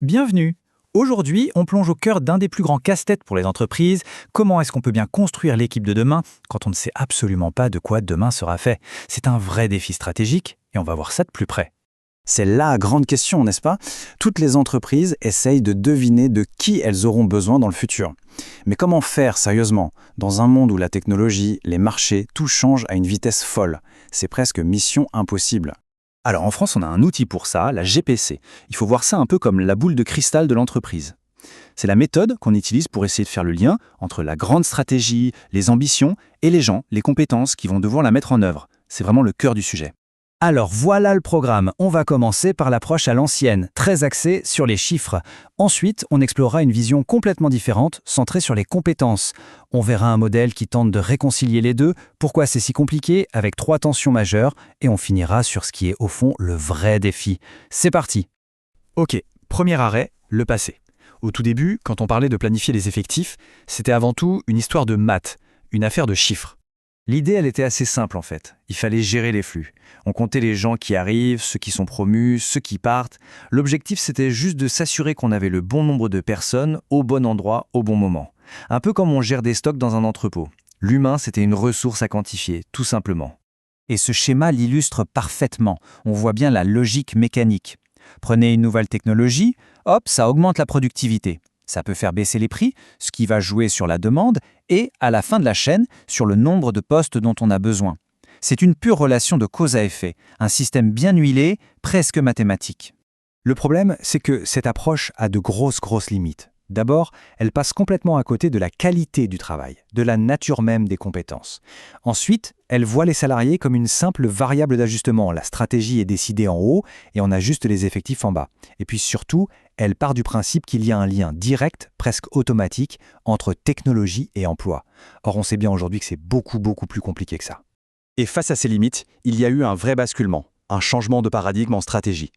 Bienvenue. Aujourd'hui, on plonge au cœur d'un des plus grands casse-têtes pour les entreprises. Comment est-ce qu'on peut bien construire l'équipe de demain quand on ne sait absolument pas de quoi demain sera fait? C'est un vrai défi stratégique et on va voir ça de plus près. C'est la grande question, n'est-ce pas? Toutes les entreprises essayent de deviner de qui elles auront besoin dans le futur. Mais comment faire sérieusement dans un monde où la technologie, les marchés, tout change à une vitesse folle? C'est presque mission impossible. Alors en France, on a un outil pour ça, la GPC. Il faut voir ça un peu comme la boule de cristal de l'entreprise. C'est la méthode qu'on utilise pour essayer de faire le lien entre la grande stratégie, les ambitions et les gens, les compétences qui vont devoir la mettre en œuvre. C'est vraiment le cœur du sujet. Alors voilà le programme. On va commencer par l'approche à l'ancienne, très axée sur les chiffres. Ensuite, on explorera une vision complètement différente, centrée sur les compétences. On verra un modèle qui tente de réconcilier les deux, pourquoi c'est si compliqué, avec 3 tensions majeures, et on finira sur ce qui est au fond le vrai défi. C'est parti. Ok, premier arrêt, le passé. Au tout début, quand on parlait de planifier les effectifs, c'était avant tout une histoire de maths, une affaire de chiffres. L'idée, elle était assez simple en fait. Il fallait gérer les flux. On comptait les gens qui arrivent, ceux qui sont promus, ceux qui partent. L'objectif, c'était juste de s'assurer qu'on avait le bon nombre de personnes au bon endroit, au bon moment. Un peu comme on gère des stocks dans un entrepôt. L'humain, c'était une ressource à quantifier, tout simplement. Et ce schéma l'illustre parfaitement. On voit bien la logique mécanique. Prenez une nouvelle technologie, hop, ça augmente la productivité. Ça peut faire baisser les prix, ce qui va jouer sur la demande, et, à la fin de la chaîne, sur le nombre de postes dont on a besoin. C'est une pure relation de cause à effet, un système bien huilé, presque mathématique. Le problème, c'est que cette approche a de grosses limites. D'abord, elle passe complètement à côté de la qualité du travail, de la nature même des compétences. Ensuite, elle voit les salariés comme une simple variable d'ajustement. La stratégie est décidée en haut et on ajuste les effectifs en bas. Et puis surtout, elle part du principe qu'il y a un lien direct, presque automatique, entre technologie et emploi. Or, on sait bien aujourd'hui que c'est beaucoup plus compliqué que ça. Et face à ces limites, il y a eu un vrai basculement, un changement de paradigme en stratégie.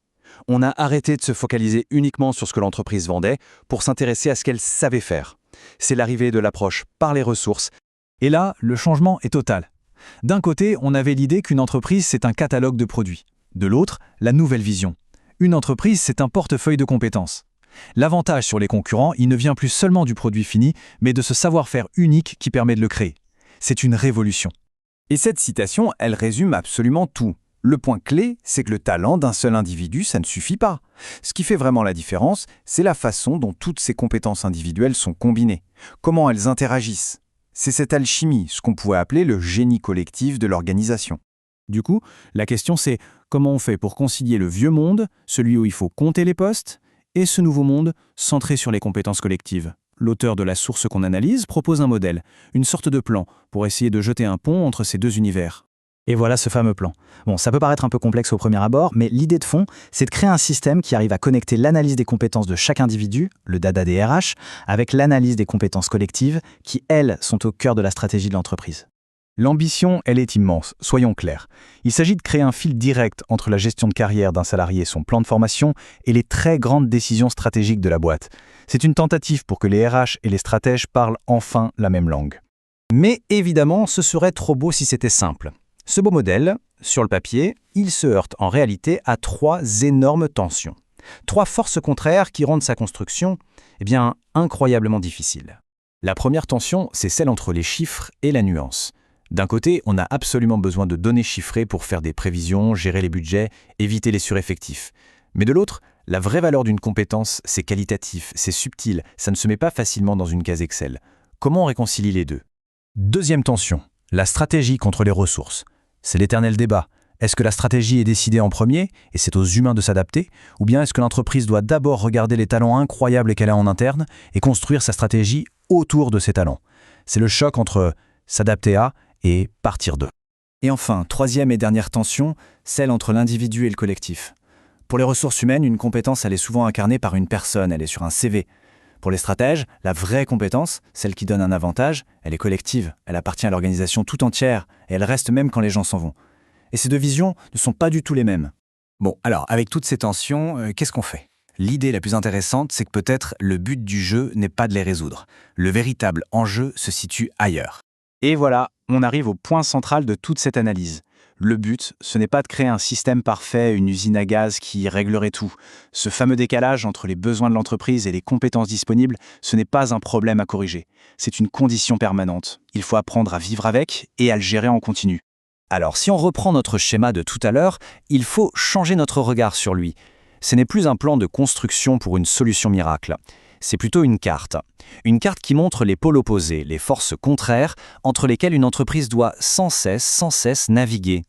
On a arrêté de se focaliser uniquement sur ce que l'entreprise vendait pour s'intéresser à ce qu'elle savait faire. C'est l'arrivée de l'approche par les ressources. Et là, le changement est total. D'un côté, on avait l'idée qu'une entreprise, c'est un catalogue de produits. De l'autre, la nouvelle vision. Une entreprise, c'est un portefeuille de compétences. L'avantage sur les concurrents, il ne vient plus seulement du produit fini, mais de ce savoir-faire unique qui permet de le créer. C'est une révolution. Et cette citation, elle résume absolument tout. Le point clé, c'est que le talent d'un seul individu, ça ne suffit pas. Ce qui fait vraiment la différence, c'est la façon dont toutes ces compétences individuelles sont combinées. Comment elles interagissent. C'est cette alchimie, ce qu'on pourrait appeler le génie collectif de l'organisation. Du coup, la question c'est comment on fait pour concilier le vieux monde, celui où il faut compter les postes, et ce nouveau monde centré sur les compétences collectives. L'auteur de la source qu'on analyse propose un modèle, une sorte de plan, pour essayer de jeter un pont entre ces deux univers. Et voilà ce fameux plan. Bon, ça peut paraître un peu complexe au premier abord, mais l'idée de fond, c'est de créer un système qui arrive à connecter l'analyse des compétences de chaque individu, le dada des RH, avec l'analyse des compétences collectives, qui, elles, sont au cœur de la stratégie de l'entreprise. L'ambition, elle est immense, soyons clairs. Il s'agit de créer un fil direct entre la gestion de carrière d'un salarié et son plan de formation et les très grandes décisions stratégiques de la boîte. C'est une tentative pour que les RH et les stratèges parlent enfin la même langue. Mais évidemment, ce serait trop beau si c'était simple. Ce beau modèle, sur le papier, il se heurte en réalité à 3 énormes tensions. 3 forces contraires qui rendent sa construction, incroyablement difficile. La première tension, c'est celle entre les chiffres et la nuance. D'un côté, on a absolument besoin de données chiffrées pour faire des prévisions, gérer les budgets, éviter les sureffectifs. Mais de l'autre, la vraie valeur d'une compétence, c'est qualitatif, c'est subtil, ça ne se met pas facilement dans une case Excel. Comment on réconcilie les deux? Deuxième tension, la stratégie contre les ressources. C'est l'éternel débat. Est-ce que la stratégie est décidée en premier, et c'est aux humains de s'adapter, ou bien est-ce que l'entreprise doit d'abord regarder les talents incroyables qu'elle a en interne et construire sa stratégie autour de ces talents? C'est le choc entre s'adapter à et partir de. Et enfin, 3e et dernière tension, celle entre l'individu et le collectif. Pour les ressources humaines, une compétence, elle est souvent incarnée par une personne, elle est sur un CV. Pour les stratèges, la vraie compétence, celle qui donne un avantage, elle est collective, elle appartient à l'organisation tout entière, et elle reste même quand les gens s'en vont. Et ces 2 visions ne sont pas du tout les mêmes. Bon, alors, avec toutes ces tensions, qu'est-ce qu'on fait? L'idée la plus intéressante, c'est que peut-être le but du jeu n'est pas de les résoudre. Le véritable enjeu se situe ailleurs. Et voilà, on arrive au point central de toute cette analyse. Le but, ce n'est pas de créer un système parfait, une usine à gaz qui réglerait tout. Ce fameux décalage entre les besoins de l'entreprise et les compétences disponibles, ce n'est pas un problème à corriger. C'est une condition permanente. Il faut apprendre à vivre avec et à le gérer en continu. Alors, si on reprend notre schéma de tout à l'heure, il faut changer notre regard sur lui. Ce n'est plus un plan de construction pour une solution miracle. C'est plutôt une carte. Une carte qui montre les pôles opposés, les forces contraires, entre lesquelles une entreprise doit sans cesse naviguer.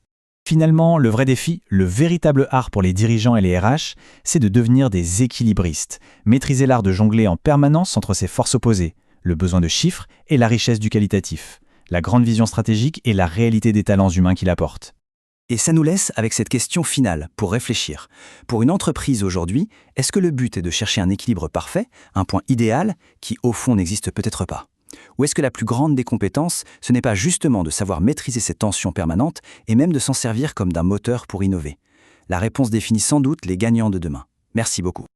Finalement, le vrai défi, le véritable art pour les dirigeants et les RH, c'est de devenir des équilibristes, maîtriser l'art de jongler en permanence entre ces forces opposées, le besoin de chiffres et la richesse du qualitatif, la grande vision stratégique et la réalité des talents humains qu'il apporte. Et ça nous laisse avec cette question finale pour réfléchir. Pour une entreprise aujourd'hui, est-ce que le but est de chercher un équilibre parfait, un point idéal qui au fond n'existe peut-être pas ? Ou est-ce que la plus grande des compétences, ce n'est pas justement de savoir maîtriser ces tensions permanentes et même de s'en servir comme d'un moteur pour innover ? La réponse définit sans doute les gagnants de demain. Merci beaucoup.